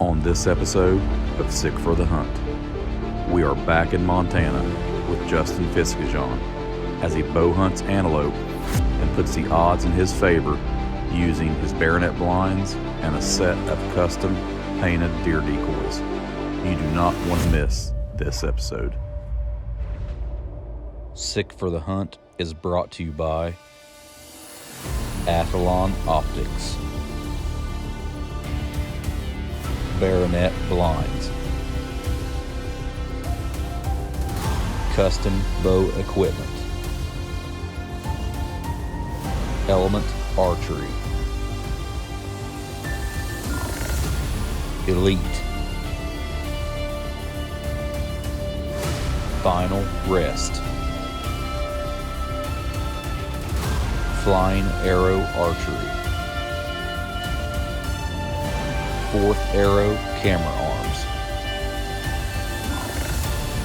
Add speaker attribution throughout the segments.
Speaker 1: On this episode of Sick for the Hunt, we are back in Montana with Justin Fisketjon as he bow hunts antelope and puts the odds in his favor using his baronet blinds and a set of custom painted deer decoys. You do not want to miss this episode. Sick for the Hunt is brought to you by Athlon Optics, Baronet Blinds, Custom Bow Equipment, Element Archery, Elite, Final Rest, Flying Arrow Archery, Fourth Arrow Camera Arms,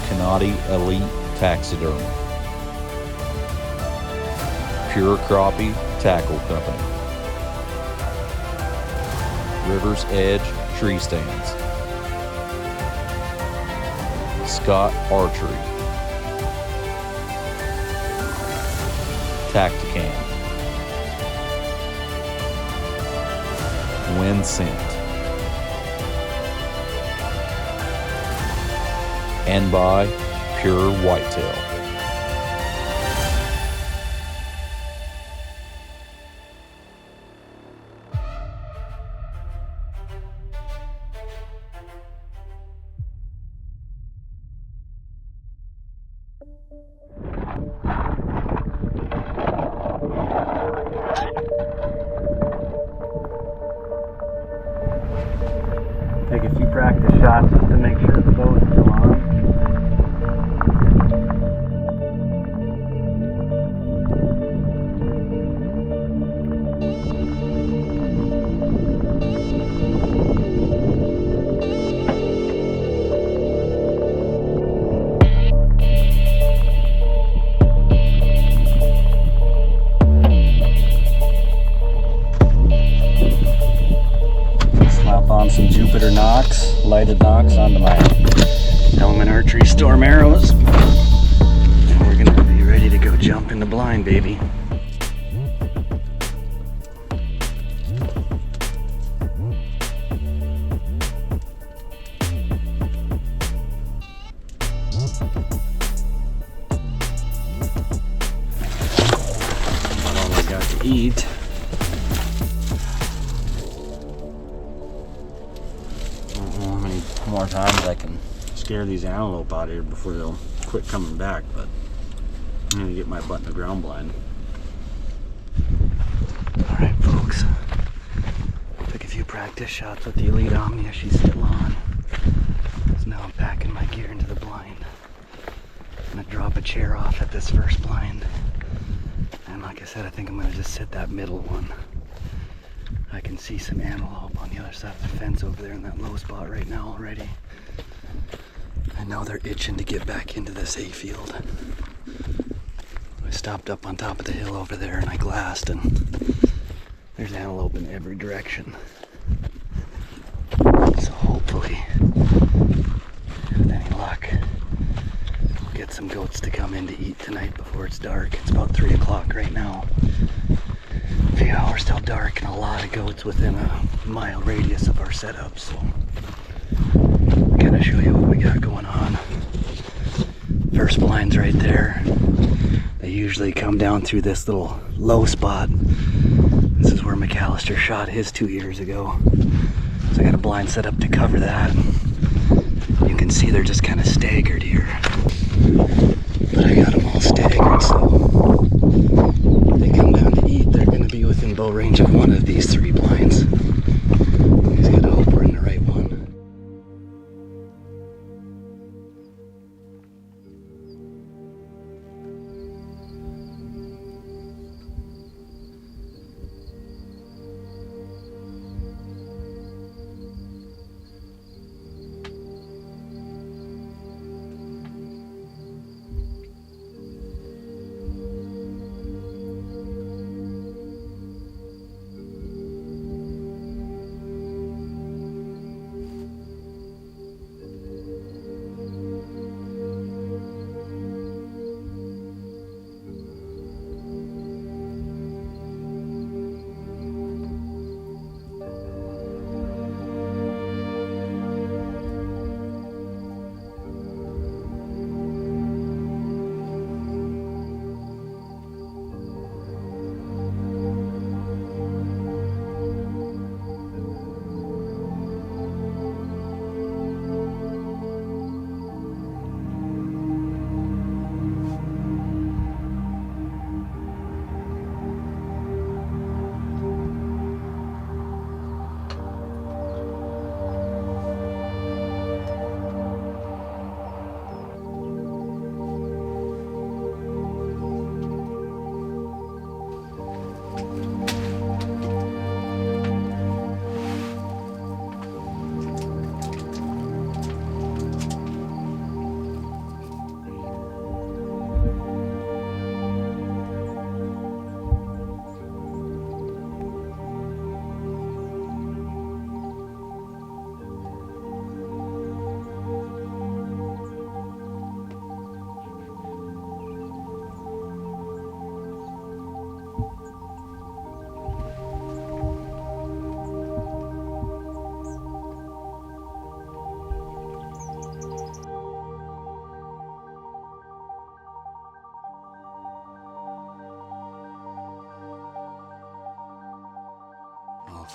Speaker 1: Canati Elite Taxidermy, Pure Crappie Tackle Company, River's Edge Tree Stands, Scott Archery, Tacticam, Wind Scent, and by Pure Whitetail.
Speaker 2: Take a few practice shots just to make sure the bow is still on. On some Jupiter Knox, lighted Knox onto my Element Archery Storm arrows. And we're gonna be ready to go jump in the blind, baby. About all I got to eat. More times I can scare these antelope out here before they'll quit coming back, but I'm gonna get my butt in the ground blind. Alright folks, took a few practice shots with the Elite Omnia. She's still on. So now I'm packing my gear into the blind. I'm gonna drop a chair off at this first blind, and like I said, I think I'm gonna just sit that middle one. I can see some antelope on the other side of the fence over there in that low spot right now already. I know they're itching to get back into this hayfield. I stopped up on top of the hill over there and I glassed, and there's antelope in every direction. So hopefully, with any luck, we'll get some goats to come in to eat tonight before it's dark. It's about 3 o'clock right now. A few hours till dark and a lot of goats within a mile radius of our setup, so I'm gonna show you what we got going on. First blind's right there. They usually come down through this little low spot. This is where McAllister shot his 2 years ago. So I got a blind set up to cover that. You can see they're just kind of staggered here. But I got them all staggered, so they come down to eat. They're going to be within bow range of one of these 3 blinds. Just gotta hope we're in the right one.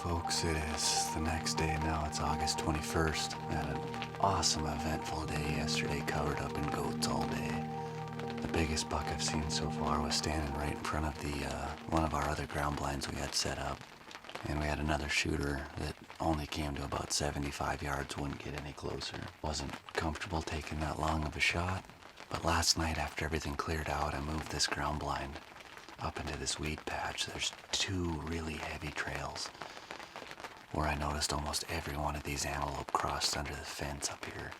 Speaker 2: folks, it is the next day now. It's August 21st. We had an awesome eventful day yesterday, covered up in goats all day. The biggest buck I've seen so far was standing right in front of the one of our other ground blinds we had set up. And we had another shooter that only came to about 75 yards, wouldn't get any closer. Wasn't comfortable taking that long of a shot. But last night, after everything cleared out, I moved this ground blind up into this weed patch. There's two really heavy trails where I noticed almost every one of these antelope crossed under the fence up here.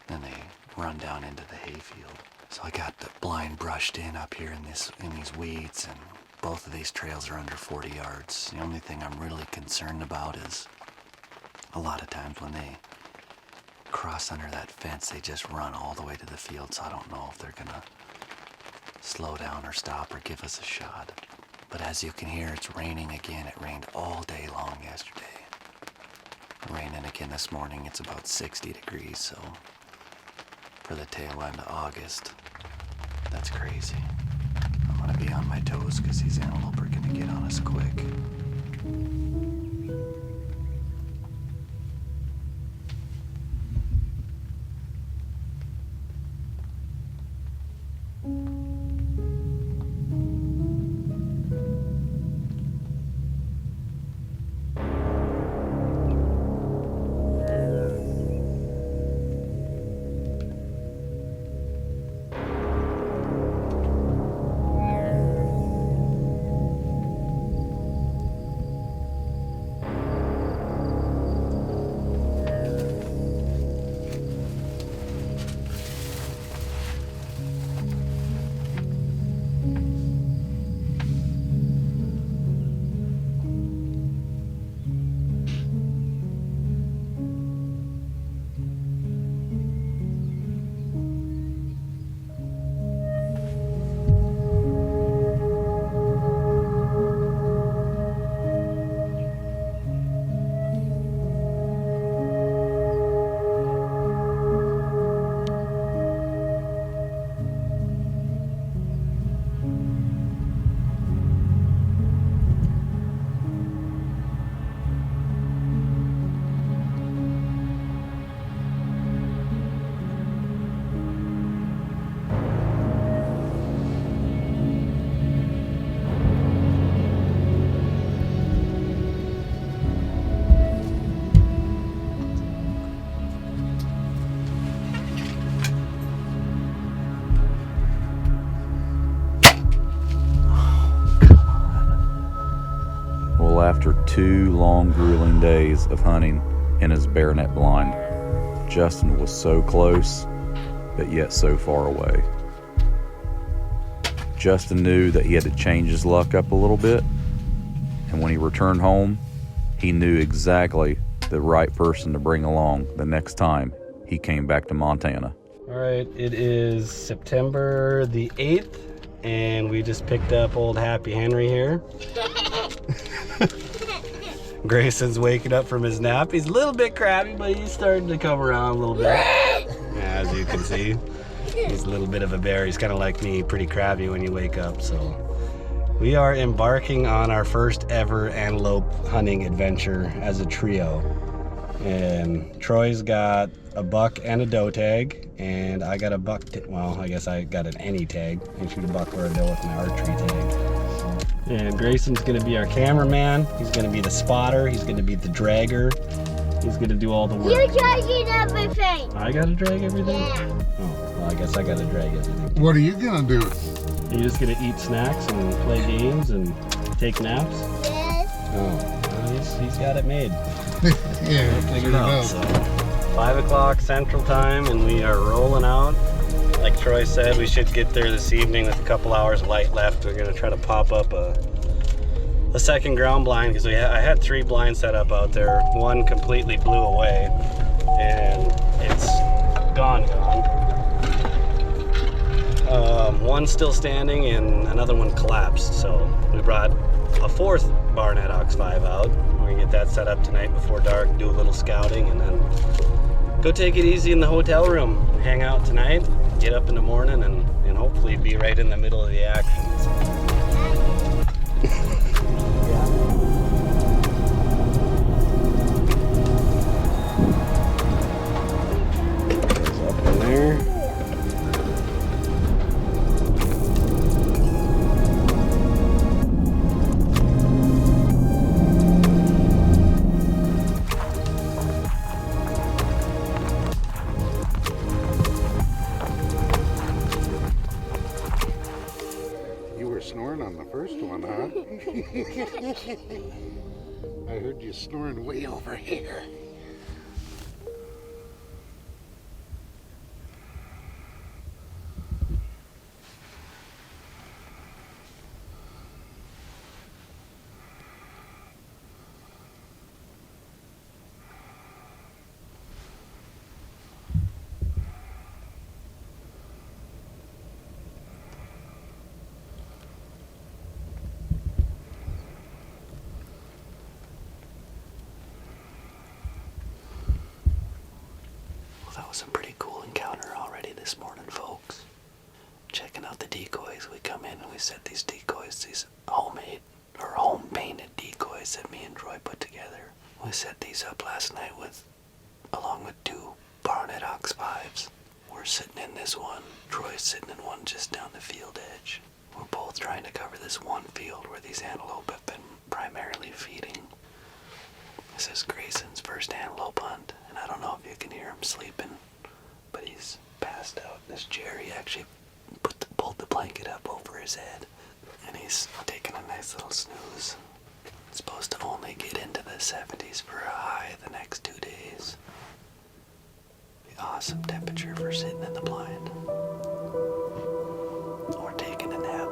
Speaker 2: Then they run down into the hayfield. So I got the blind brushed in up here in these weeds, and both of these trails are under 40 yards. The only thing I'm really concerned about is a lot of times when they cross under that fence, they just run all the way to the field, so I don't know if they're gonna slow down or stop or give us a shot. But as you can hear, it's raining again. It rained all day long yesterday. Raining again this morning. It's about 60 degrees, so for the tail end of August, that's crazy. I'm gonna be on my toes because these antelope are gonna get on us quick.
Speaker 1: After 2 long, grueling days of hunting in his bear net blind, Justin was so close, but yet so far away. Justin knew that he had to change his luck up a little bit, and when he returned home, he knew exactly the right person to bring along the next time he came back to Montana.
Speaker 3: All right, it is September the 8th, and we just picked up old Happy Henry here. Grayson's waking up from his nap. He's a little bit crabby, but he's starting to come around a little bit. Yeah, as you can see, he's a little bit of a bear. He's kind of like me, pretty crabby when you wake up. So we are embarking on our first ever antelope hunting adventure as a trio. And Troy's got a buck and a doe tag, and I got a buck, well, I guess I got an any tag. I can shoot a buck or a doe with my archery tag. And Grayson's gonna be our cameraman. He's gonna be the spotter. He's gonna be the dragger. He's gonna do all the work.
Speaker 4: You're dragging everything.
Speaker 3: I gotta drag everything?
Speaker 4: Yeah.
Speaker 3: Oh, well, I guess I gotta drag everything.
Speaker 5: What are you gonna do?
Speaker 3: You're just gonna eat snacks and play games and take naps?
Speaker 4: Yes.
Speaker 3: Oh, well, he's got it made.
Speaker 5: Yeah,
Speaker 3: Figured it out. So 5 o'clock Central Time, and we are rolling out. Like Troy said, we should get there this evening with a couple hours of light left. We're gonna try to pop up a second ground blind because I had 3 blinds set up out there. One completely blew away, and it's gone. One's still standing, and another one collapsed. So we brought a 4th Barnett Ox 5 out. We're gonna get that set up tonight before dark, do a little scouting, and then go take it easy in the hotel room. Hang out tonight, get up in the morning, and hopefully be right in the middle of the action.
Speaker 5: I heard you snoring way over here.
Speaker 2: Well, that was a pretty cool encounter already this morning, folks. Checking out the decoys. We come in and we set these decoys, these homemade or home painted decoys that me and Troy put together. We set these up last night along with 2 Barnet Ox 5s. We're sitting in this one. Troy's sitting in one just down the field edge. We're both trying to cover this one field where these antelope have been primarily feeding. This is Grayson's first antelope hunt, and I don't know if you can hear him sleeping, but he's passed out in this chair. He actually pulled the blanket up over his head, and he's taking a nice little snooze. It's supposed to only get into the 70s for a high the next 2 days. The awesome temperature for sitting in the blind or taking a nap.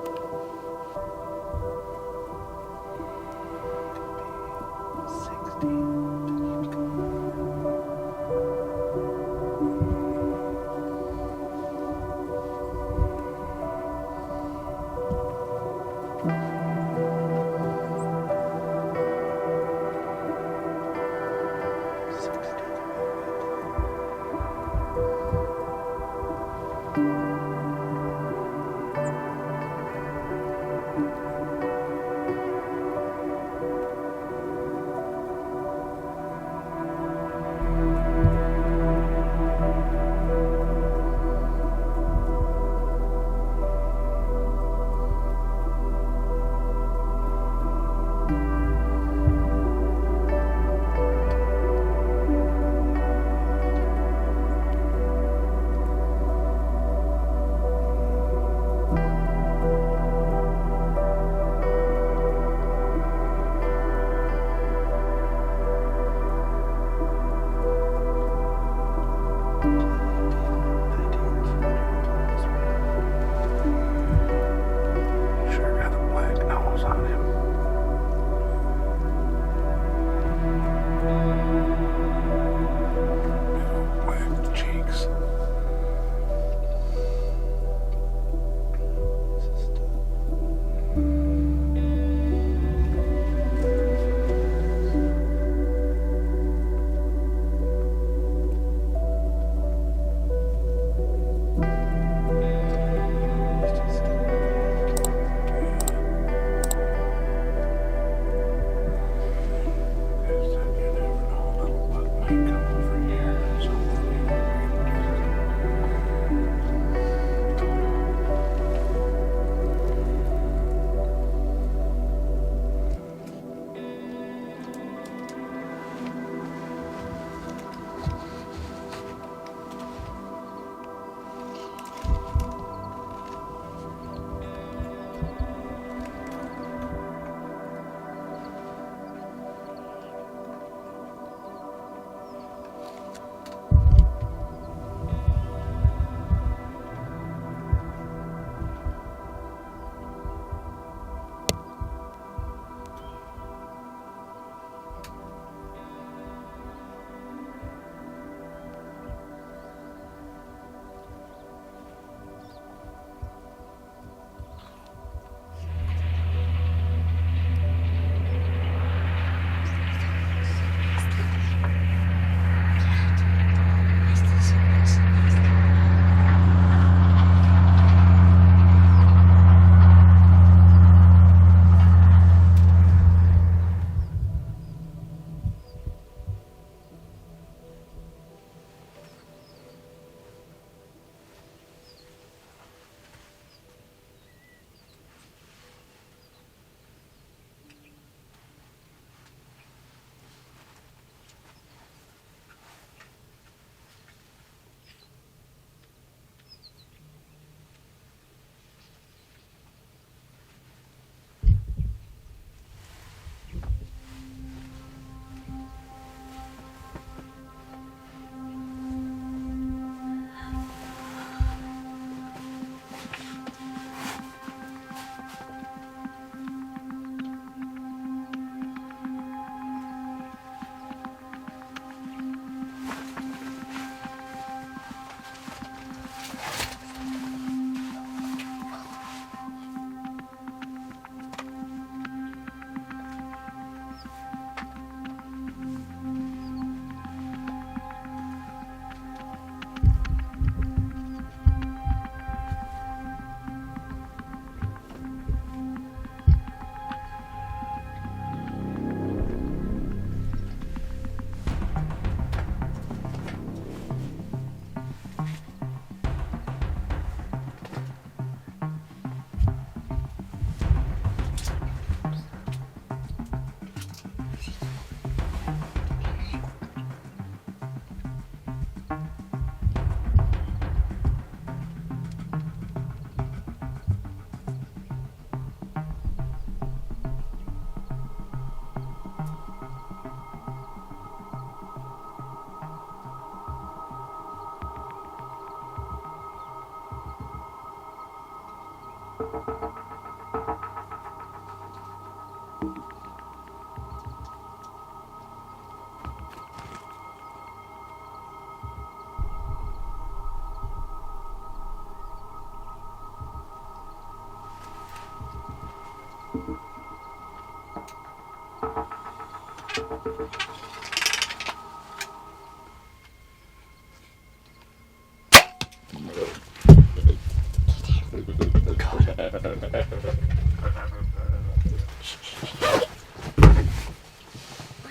Speaker 4: Why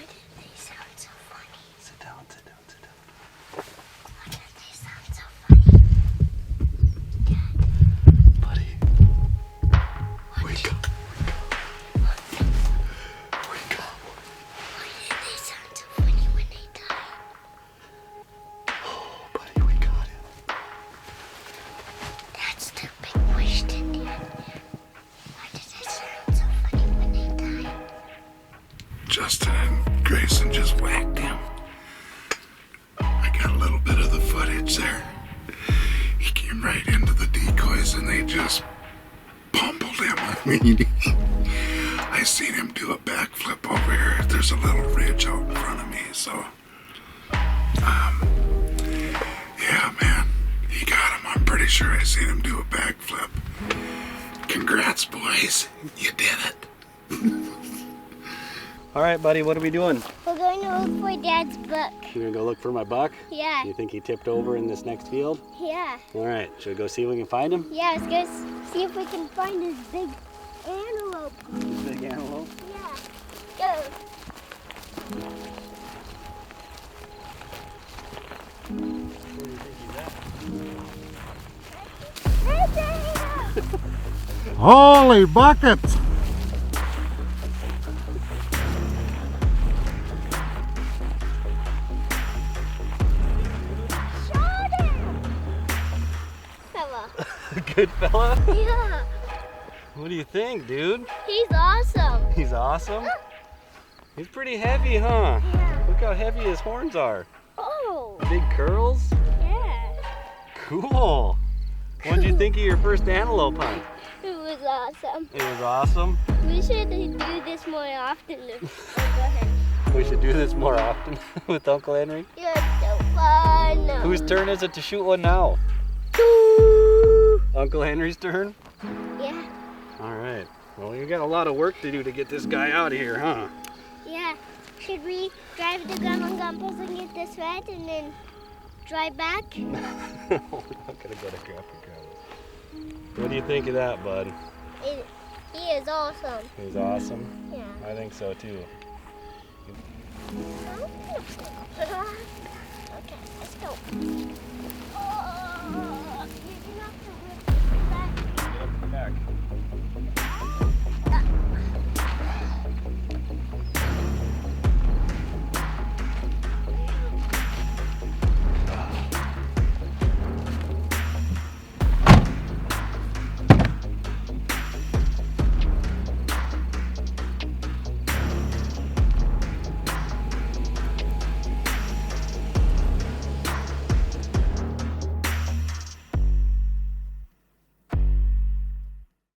Speaker 4: did they sound so funny?
Speaker 2: Sit down, sit down, sit down.
Speaker 4: Why did they sound so funny?
Speaker 2: Buddy. Wake up. Wake up.
Speaker 4: Why did they sound so funny when they died?
Speaker 2: Oh, buddy, we got him.
Speaker 4: That's the big question, Dad. Why did they sound so funny when they died?
Speaker 5: Justin and Grayson just whacked him. I got a little bit of the footage there. He came right into the decoys and they just pummeled him. I mean, I seen him do a backflip over here. There's a little ridge out in front of me, so yeah, man, he got him. I'm pretty sure I seen him do a backflip. Congrats, boys, you did it.
Speaker 3: All right, buddy, what are we doing?
Speaker 4: We're going to look for Dad's book.
Speaker 3: You're gonna go look for my buck?
Speaker 4: Yeah.
Speaker 3: You think he tipped over in this next field?
Speaker 4: Yeah.
Speaker 3: All right, should we go see if we can find him?
Speaker 4: Yeah, let's go see if we can find this big antelope.
Speaker 3: Big antelope.
Speaker 4: Yeah. Go. Right there.
Speaker 5: Holy buckets!
Speaker 4: Shot him. Fella.
Speaker 3: Good fella.
Speaker 4: Yeah.
Speaker 3: What do you think, dude?
Speaker 4: He's awesome.
Speaker 3: He's awesome. He's pretty heavy, huh?
Speaker 4: Yeah.
Speaker 3: Look how heavy his horns are.
Speaker 4: Oh.
Speaker 3: Big curls.
Speaker 4: Yeah.
Speaker 3: Cool. What did you think of your first antelope hunt?
Speaker 4: It was awesome.
Speaker 3: It was awesome.
Speaker 4: We should do this more often. Oh, go ahead.
Speaker 3: We should do this more often with Uncle Henry.
Speaker 4: You're so fun.
Speaker 3: Whose turn is it to shoot one now? Uncle Henry's turn?
Speaker 4: Yeah.
Speaker 3: All right. Well, you got a lot of work to do to get this guy out of here, huh?
Speaker 4: Yeah. Should we drive the Gumples and get this red and then drive back?
Speaker 3: We're not gonna go to Grandpa Grandma's. What do you think of that, bud?
Speaker 4: He is awesome.
Speaker 3: He's awesome.
Speaker 4: Yeah.
Speaker 3: I think so too.